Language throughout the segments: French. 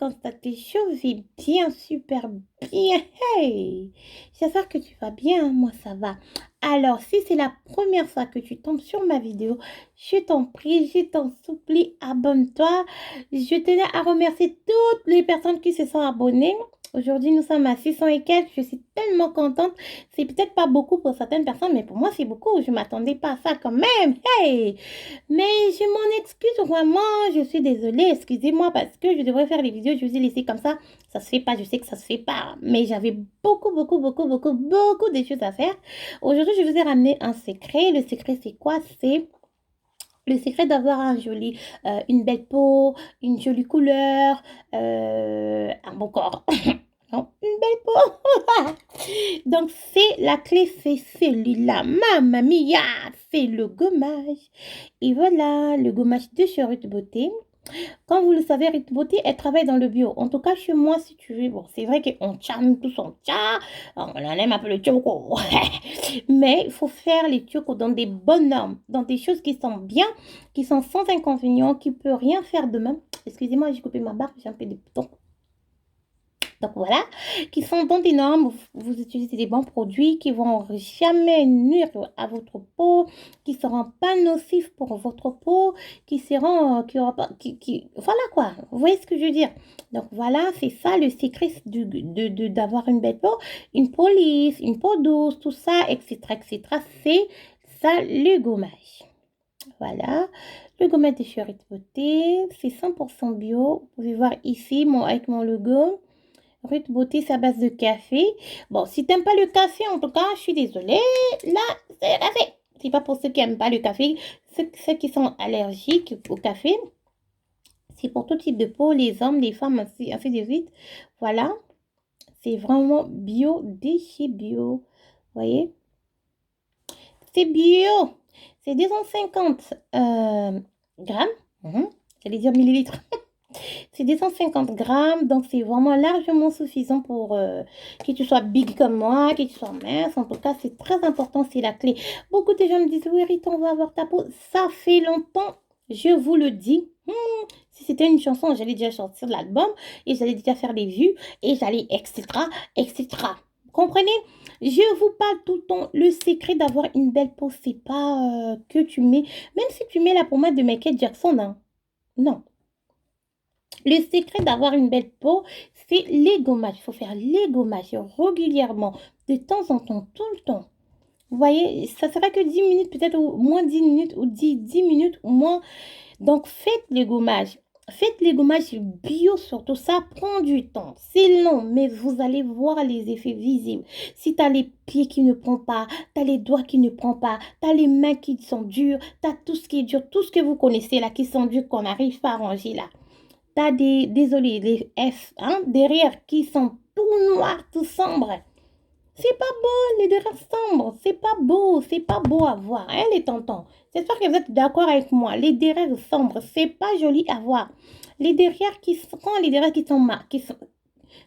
constate que je vais bien, super bien. Hey, j'espère que tu vas bien. Moi, ça va. Alors, si c'est la première fois que tu tombes sur ma vidéo, je t'en prie, je t'en supplie, abonne-toi. Je tenais à remercier toutes les personnes qui se sont abonnées. Aujourd'hui, nous sommes à 600 et quelques. Je suis tellement contente. C'est peut-être pas beaucoup pour certaines personnes, mais pour moi, c'est beaucoup. Je ne m'attendais pas à ça quand même. Hey! Mais je m'en excuse vraiment, je suis désolée, excusez-moi parce que je devrais faire les vidéos, je vous ai laissé comme ça se fait pas, je sais que ça se fait pas, mais j'avais beaucoup de choses à faire. Aujourd'hui, je vous ai ramené un secret. Le secret, c'est quoi? C'est le secret d'avoir une belle peau, une jolie couleur, un bon corps. Non, une belle peau. Donc, c'est la clé, c'est celui-là. Mamma mia, c'est le gommage. Et voilà, le gommage de chez Ruth Beauté. Comme vous le savez, Ruth Beauté, elle travaille dans le bio. En tout cas, chez moi, si tu veux, bon, c'est vrai qu'on charme tous on tcha, on en aime un peu le choco. Mais il faut faire les chocos dans des bonnes normes, dans des choses qui sont bien, qui sont sans inconvénient, qui ne peuvent rien faire de même. Excusez-moi, j'ai coupé ma barbe, j'ai un peu de boutons. Donc voilà, qui sont dans des normes, vous utilisez des bons produits qui vont jamais nuire à votre peau, qui seront pas nocifs pour votre peau, qui seront, qui aura pas, voilà quoi, vous voyez ce que je veux dire. Donc voilà, c'est ça le secret d'avoir une belle peau, une peau lisse, une peau douce, tout ça, etc., c'est ça le gommage. Voilà, le gommage de Charité Beauté, c'est 100% bio, vous pouvez voir ici avec mon logo. Ruth Beauté, c'est à base de café. Bon, si t'aimes pas le café, en tout cas, je suis désolée. Là, c'est le café. C'est pas pour ceux qui n'aiment pas le café, ceux qui sont allergiques au café. C'est pour tout type de peau, les hommes, les femmes, ainsi de suite. Voilà, c'est vraiment bio, de chez bio. Vous voyez, c'est bio. C'est 250 grammes. J'allais dire millilitres. C'est 250 grammes, donc c'est vraiment largement suffisant pour que tu sois big comme moi, que tu sois mince. En tout cas, c'est très important, c'est la clé. Beaucoup de gens me disent, oui, Rita, on va avoir ta peau. Ça fait longtemps, je vous le dis. Si c'était une chanson, j'allais déjà sortir l'album et j'allais déjà faire des vues et j'allais, etc., etc. Comprenez? Je vous parle tout le temps. Le secret d'avoir une belle peau, c'est pas que tu mets, même si tu mets la pommade de Michael Jackson, hein. Non. Le secret d'avoir une belle peau, c'est les gommages. Il faut faire les gommages régulièrement, de temps en temps, tout le temps. Vous voyez, ça sera que 10 minutes, peut-être ou moins 10 minutes, ou 10 minutes ou moins. Donc, faites les gommages. Faites les gommages bio surtout, ça prend du temps. C'est long, mais vous allez voir les effets visibles. Si tu as les pieds qui ne prennent pas, tu as les doigts qui ne prennent pas, tu as les mains qui sont dures, tu as tout ce qui est dur, tout ce que vous connaissez là, qui sont durs, qu'on n'arrive pas à ranger là. T'as désolé, les F, hein, derrière qui sont tout noirs, tout sombres. C'est pas beau, les derrière sombres. C'est pas beau à voir, hein, les tontons. J'espère que vous êtes d'accord avec moi. Les derrière sombres, c'est pas joli à voir. Les derrière quand les derrière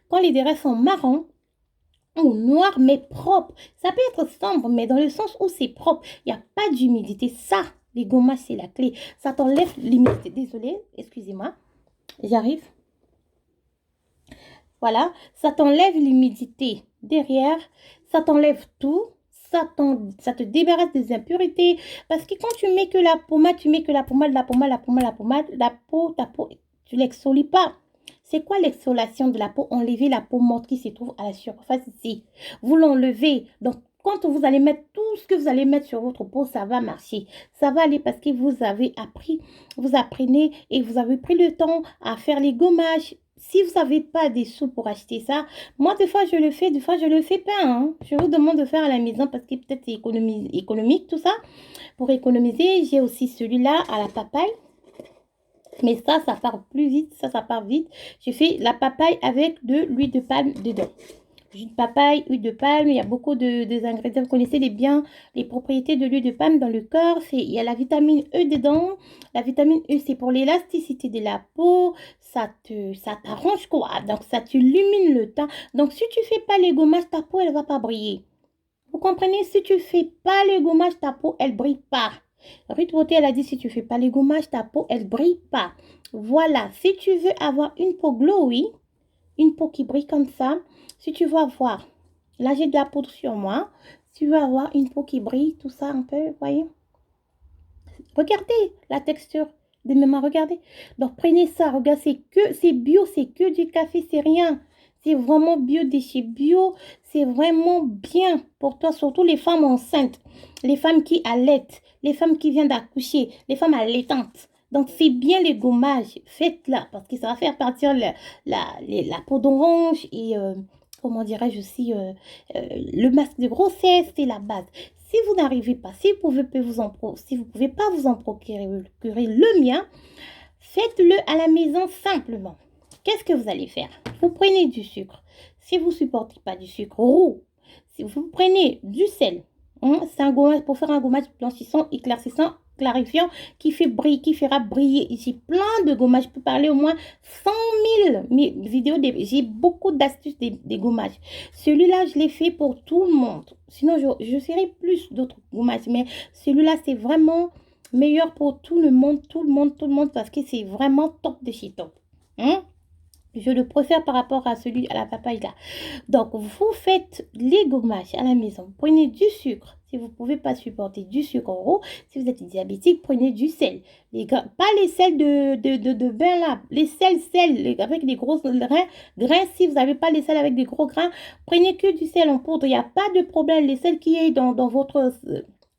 quand les derrière sont marrons ou noirs, mais propres. Ça peut être sombre, mais dans le sens où c'est propre. Il n'y a pas d'humidité. Ça, les gommages, c'est la clé. Ça t'enlève l'humidité. Désolée, excusez-moi. J'arrive. Voilà, ça t'enlève l'humidité derrière, ça t'enlève tout, ça te débarrasse des impuretés. Parce que quand tu mets que la pommade, tu mets que la pommade, ta peau, tu l'exfolies pas. C'est quoi l'exfoliation de la peau? Enlever la peau morte qui se trouve à la surface ici. Vous l'enlevez. Donc, quand vous allez mettre tout ce que vous allez mettre sur votre peau, ça va marcher. Ça va aller parce que vous avez appris, vous apprenez et vous avez pris le temps à faire les gommages. Si vous n'avez pas des sous pour acheter ça, moi, des fois, je le fais, des fois, je le fais pas. Hein. Je vous demande de faire à la maison parce que peut-être c'est économique, tout ça. Pour économiser, j'ai aussi celui-là à la papaye. Mais ça part plus vite, ça part vite. Je fais la papaye avec de l'huile de palme dedans. Jus de papaye, huile de palme, il y a beaucoup des ingrédients. Vous connaissez bien les propriétés de l'huile de palme dans le corps. Il y a la vitamine E dedans. La vitamine E, c'est pour l'élasticité de la peau. Ça t'arrange quoi? Donc, ça t'illumine le teint. Donc, si tu fais pas les gommages, ta peau, elle va pas briller. Vous comprenez? Si tu fais pas les gommages, ta peau, elle brille pas. Ruth Beauté, elle a dit, si tu fais pas les gommages, ta peau, elle brille pas. Voilà, si tu veux avoir une peau glowy, une peau qui brille comme ça, si tu veux avoir, là j'ai de la poudre sur moi, si tu veux avoir une peau qui brille, tout ça un peu, voyez. Regardez la texture de mes mains, regardez. Donc prenez ça, regardez, c'est bio, c'est que du café, c'est rien. C'est vraiment bio, de chez bio, c'est vraiment bien pour toi, surtout les femmes enceintes, les femmes qui allaitent, les femmes qui viennent d'accoucher, les femmes allaitantes. Donc c'est bien les gommages, faites-la parce que ça va faire partir la peau d'orange et comment dirais-je aussi le masque de grossesse, c'est la base. Si vous n'arrivez pas, si vous si vous pouvez pas vous en procurer le mien, faites-le à la maison simplement. Qu'est-ce que vous allez faire? Vous prenez du sucre. Si vous ne supportez pas du sucre roux, si vous prenez du sel, c'est un gommage pour faire un gommage blanchissant, éclaircissant, clarifiant qui fait briller, qui fera briller ici plein de gommages. Je peux parler au moins 100 000 vidéos. J'ai beaucoup d'astuces des gommages. Celui-là, je l'ai fait pour tout le monde. Sinon, je ferai plus d'autres gommages. Mais celui-là, c'est vraiment meilleur pour tout le monde, tout le monde, tout le monde, parce que c'est vraiment top de chez top. Hein? Je le préfère par rapport à celui à la papaye là. Donc, vous faites les gommages à la maison. Prenez du sucre. Si vous ne pouvez pas supporter du sucre roux, si vous êtes diabétique, prenez du sel. Pas les sels de bain là. Les sels avec des gros grains. Si vous n'avez pas les sels avec des gros grains, prenez que du sel en poudre. Il n'y a pas de problème. Les sels qui est dans votre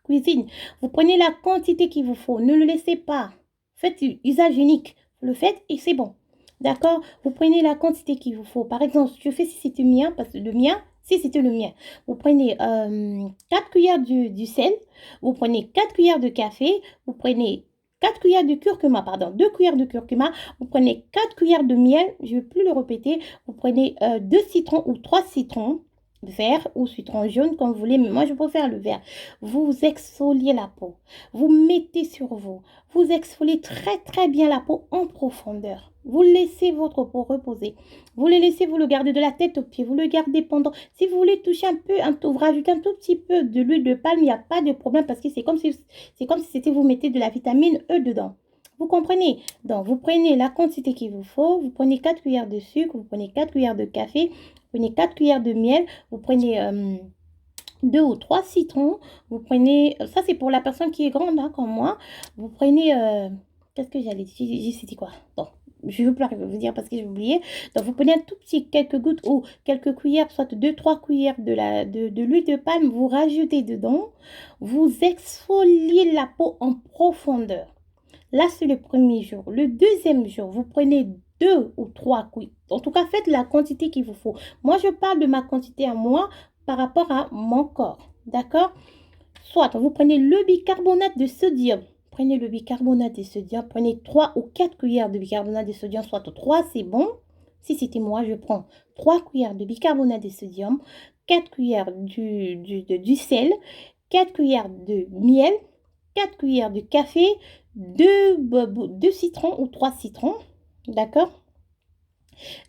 cuisine. Vous prenez la quantité qu'il vous faut. Ne le laissez pas. Faites usage unique. Vous le faites et c'est bon. D'accord? Vous prenez la quantité qu'il vous faut. Par exemple, je fais si c'était le mien, parce que le mien, si c'était le mien, vous prenez 4 cuillères du sel, vous prenez 4 cuillères de café, vous prenez 4 cuillères de curcuma, pardon, 2 cuillères de curcuma, vous prenez 4 cuillères de miel, je ne vais plus le répéter, vous prenez 2 citrons ou 3 citrons vert ou citron jaune comme vous voulez, mais moi je préfère le vert. Vous exfoliez la peau, vous mettez sur vous, vous exfoliez très très bien la peau en profondeur. Vous laissez votre peau reposer. Vous le laissez, vous le gardez de la tête aux pieds. Vous le gardez pendant. Si vous voulez toucher un peu, vous rajoutez un tout petit peu de l'huile de palme, il n'y a pas de problème parce que c'est comme si c'était vous mettez de la vitamine E dedans. Vous comprenez? Donc, vous prenez la quantité qu'il vous faut. Vous prenez 4 cuillères de sucre. Vous prenez 4 cuillères de café. Vous prenez 4 cuillères de miel. Vous prenez 2 ou 3 citrons. Vous prenez... Ça, c'est pour la personne qui est grande, hein, comme moi. Vous prenez... qu'est-ce que j'allais dire? J'ai dit quoi? Bon. Je ne veux plus vous dire parce que j'ai oublié. Donc, vous prenez un tout petit, quelques gouttes ou quelques cuillères, soit 2-3 cuillères de l'huile de palme. Vous rajoutez dedans. Vous exfoliez la peau en profondeur. Là, c'est le premier jour. Le deuxième jour, vous prenez 2 ou 3 cuillères. En tout cas, faites la quantité qu'il vous faut. Moi, je parle de ma quantité à moi par rapport à mon corps. D'accord? Soit vous prenez le bicarbonate de sodium. Prenez le bicarbonate de sodium. Prenez 3 ou 4 cuillères de bicarbonate de sodium. Soit 3, c'est bon. Si c'était moi, je prends 3 cuillères de bicarbonate de sodium, 4 cuillères du sel, 4 cuillères de miel, 4 cuillères de café, 2 citrons ou 3 citrons. D'accord?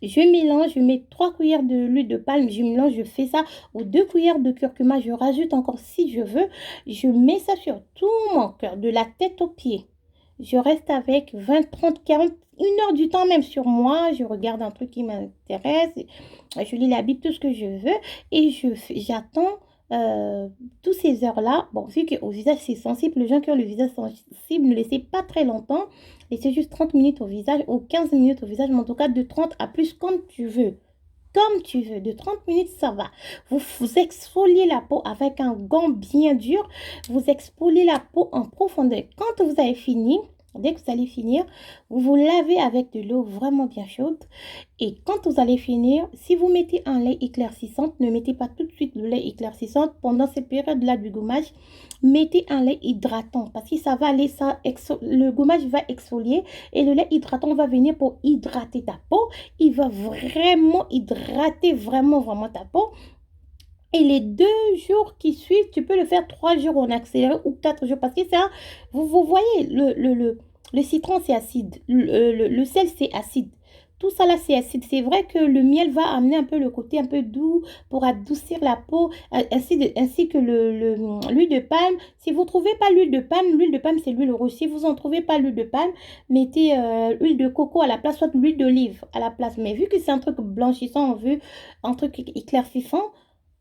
Je mélange, je mets 3 cuillères de l'huile de palme, je mélange, je fais ça aux 2 cuillères de curcuma, je rajoute encore si je veux. Je mets ça sur tout mon cœur, de la tête aux pieds. Je reste avec 20, 30, 40, 1 heure du temps même sur moi. Je regarde un truc qui m'intéresse, je lis la Bible, tout ce que je veux et j'attends toutes ces heures-là. Bon, vu qu'au visage c'est sensible, les gens qui ont le visage sensible, ne laissez pas très longtemps. Laissez juste 30 minutes au visage ou 15 minutes au visage, mais en tout cas de 30 à plus comme tu veux. Comme tu veux, de 30 minutes, ça va. Vous exfoliez la peau avec un gant bien dur. Vous exfoliez la peau en profondeur. Quand vous avez fini, dès que vous allez finir, vous vous lavez avec de l'eau vraiment bien chaude. Et quand vous allez finir, si vous mettez un lait éclaircissant, ne mettez pas tout de suite le lait éclaircissant pendant cette période-là du gommage. Mettez un lait hydratant parce que ça va aller, le gommage va exfolier et le lait hydratant va venir pour hydrater ta peau. Il va vraiment hydrater vraiment ta peau. Et les 2 jours qui suivent, tu peux le faire 3 jours en accéléré ou 4 jours parce que ça, vous voyez, le citron c'est acide, le sel c'est acide. tout ça là, c'est vrai que le miel va amener un peu le côté un peu doux pour adoucir la peau, ainsi que l'huile de palme. Si vous ne trouvez pas l'huile de palme, c'est l'huile rouge. Si vous n'en trouvez pas l'huile de palme, mettez l'huile de coco à la place, soit l'huile d'olive à la place. Mais vu que c'est un truc blanchissant, un truc éclaircissant,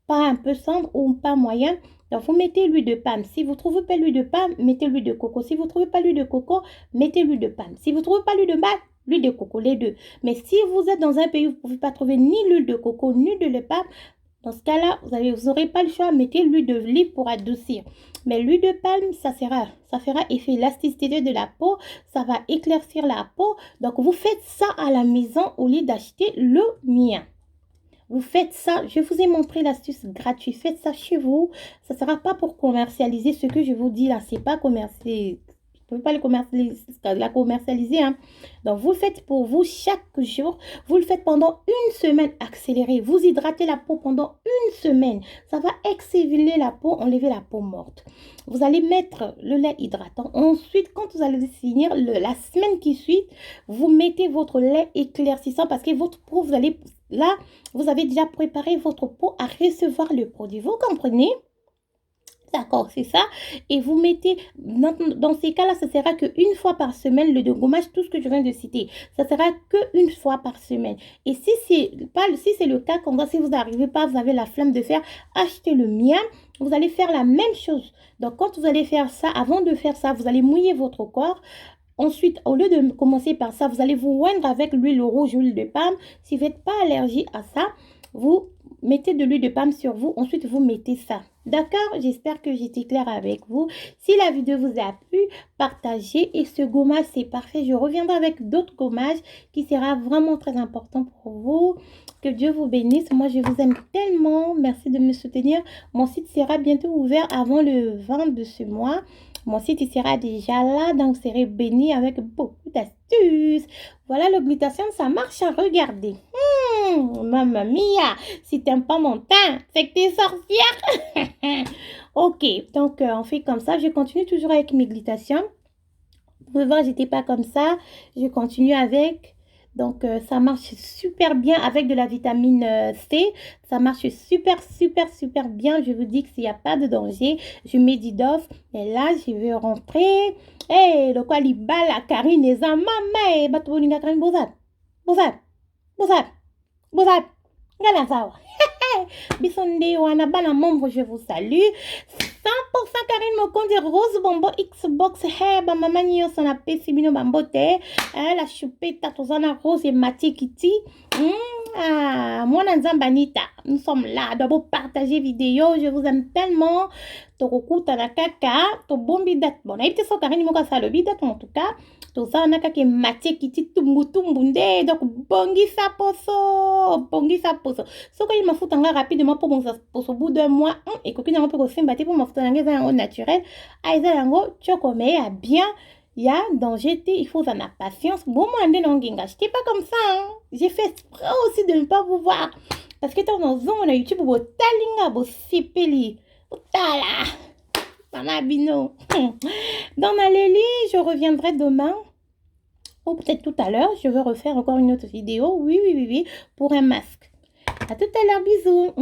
pas un peu cendre ou pas moyen. Donc, vous mettez l'huile de palme. Si vous ne trouvez pas l'huile de palme, mettez l'huile de coco. Si vous ne trouvez pas l'huile de coco, mettez l'huile de palme. Si vous ne trouvez pas l'huile de palme, l'huile de coco, les deux. Mais si vous êtes dans un pays où vous ne pouvez pas trouver ni l'huile de coco, ni l'huile de palme, dans ce cas-là, vous n'aurez pas le choix. Mettez l'huile d'olive pour adoucir. Mais l'huile de palme, ça fera effet élasticité de la peau. Ça va éclaircir la peau. Donc, vous faites ça à la maison au lieu d'acheter le mien. Vous faites ça, je vous ai montré l'astuce gratuite, faites ça chez vous. Ça ne sera pas pour commercialiser ce que je vous dis là, c'est pas commercialiser. Vous ne pouvez pas la commercialiser. Hein. Donc, vous le faites pour vous chaque jour. Vous le faites pendant une semaine accélérée. Vous hydratez la peau pendant une semaine. Ça va exfolier la peau, enlever la peau morte. Vous allez mettre le lait hydratant. Ensuite, quand vous allez finir la semaine qui suit, vous mettez votre lait éclaircissant parce que votre peau, là, vous avez déjà préparé votre peau à recevoir le produit. Vous comprenez? D'accord, c'est ça. Et vous mettez, dans ces cas-là, ça sera qu'une fois par semaine, le dégommage, tout ce que je viens de citer. Ça sera qu'une fois par semaine. Et si c'est le cas, si vous n'arrivez pas, vous avez la flemme de faire, achetez le mien. Vous allez faire la même chose. Donc, quand vous allez faire ça, avant de faire ça, vous allez mouiller votre corps. Ensuite, au lieu de commencer par ça, vous allez vous oindre avec l'huile rouge, l'huile de palme. Si vous n'êtes pas allergique à ça, vous mettez de l'huile de palme sur vous. Ensuite, vous mettez ça. D'accord? J'espère que j'étais claire avec vous. Si la vidéo vous a plu, partagez. Et ce gommage, c'est parfait. Je reviendrai avec d'autres gommages qui sera vraiment très important pour vous. Que Dieu vous bénisse. Moi, je vous aime tellement. Merci de me soutenir. Mon site sera bientôt ouvert avant le 20 de ce mois. Mon site il sera déjà là, donc vous serez béni avec beaucoup d'astuces. Voilà, le glutathion, ça marche à regarder. Mamma mia, si t'aimes pas mon teint, c'est que t'es sorcière. Ok, donc on fait comme ça. Je continue toujours avec mes glutations. Vous pouvez voir, j'étais pas comme ça. Je continue avec. Donc, ça marche super bien avec de la vitamine C. Ça marche super, super, super bien. Je vous dis qu'il n'y a pas de danger. Je mets du Dove. Et là, je vais rentrer. Hey, le quoi, la Karine, les amants, mais, batolinga Karine, bozat, bozat, bozat, bozat, galazawa. Bisonde, wana bala membre, je vous salue. 100% Karine Mokonde Rose Bombo Xbox Heba Mama Nyos na pesi bino bambote la choupette tozana Rose et Mathieu Kitty moi Nzambanita nous sommes là d'abord partager vidéo je vous aime tellement tokokuta na kaka to bombi date bon naïté so Karine Moka salobi date en tout cas tozana kaka Mathieu Kitty tumbutumbunde donc bongisa poso soka il m'a foutu rapidement pour mon poso au bout d'un mois et coquine un peu aussi batté pour m'en au naturel aiza yango chokome ya bien ya danger il faut en a patience bon moi ande longinga j'étais pas comme ça hein. J'ai fait exprès aussi de ne pas vous voir parce que dans on a YouTube bo talinga bo sipeli tala mama bino dans ma Lélie je reviendrai demain ou peut-être tout à l'heure je vais refaire encore une autre vidéo oui pour un masque à tout à l'heure bisous